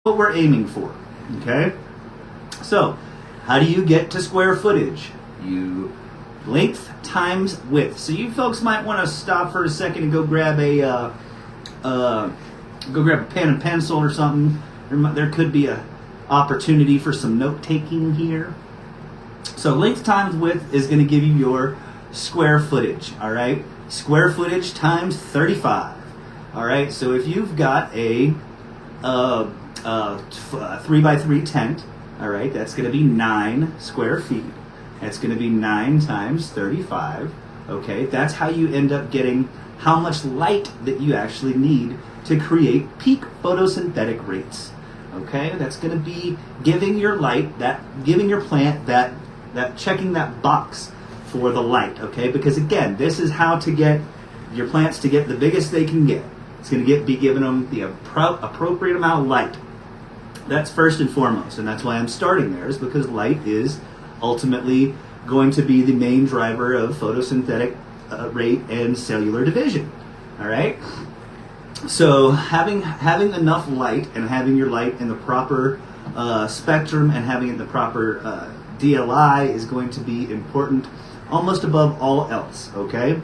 what we're aiming for, okay? So, how do you get to square footage? You length times width. So you folks might want to stop for a second and go grab a pen and pencil or something. There could be a opportunity for some note taking here. So length times width is going to give you your square footage. All right, square footage times 35. All right. So if you've got a 3x3 tent, all right, that's going to be 9 square feet. That's going to be 9 times 35. Okay, that's how you end up getting how much light that you actually need to create peak photosynthetic rates. Okay, that's going to be giving your giving your plant that checking that box for the light. Okay, because again, this is how to get your plants to get the biggest they can get. It's going to be giving them the appropriate amount of light. That's first and foremost, and that's why I'm starting there, is because light is ultimately going to be the main driver of photosynthetic rate and cellular division. All right. So having enough light and having your light in the proper spectrum and having it in the proper DLI is going to be important, almost above all else. Okay.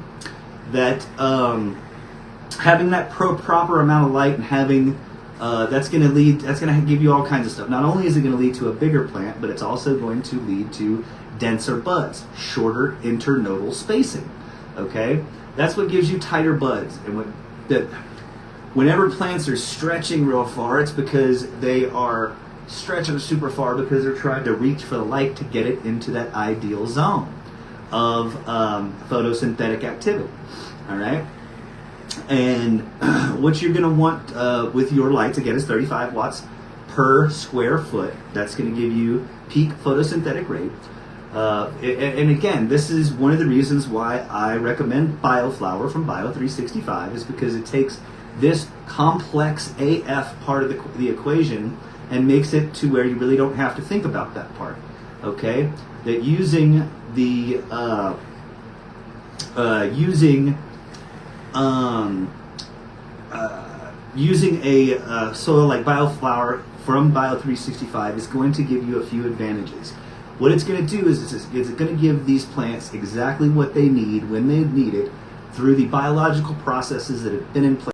That having that proper amount of light and having that's going to give you all kinds of stuff. Not only is it going to lead to a bigger plant, but it's also going to lead to denser buds, shorter internodal spacing. Okay, that's what gives you tighter buds. And whenever plants are stretching real far, it's because they are stretching super far because they're trying to reach for the light to get it into that ideal zone of photosynthetic activity. All right. And what you're going to want with your lights, again, is 35 watts per square foot. That's going to give you peak photosynthetic rate. And again, this is one of the reasons why I recommend BioFlower from Bio365, is because it takes this complex AF part of the equation and makes it to where you really don't have to think about that part. Okay? That using using a soil like BioFlower from Bio365 is going to give you a few advantages. What it's going to do is it's going to give these plants exactly what they need when they need it through the biological processes that have been in place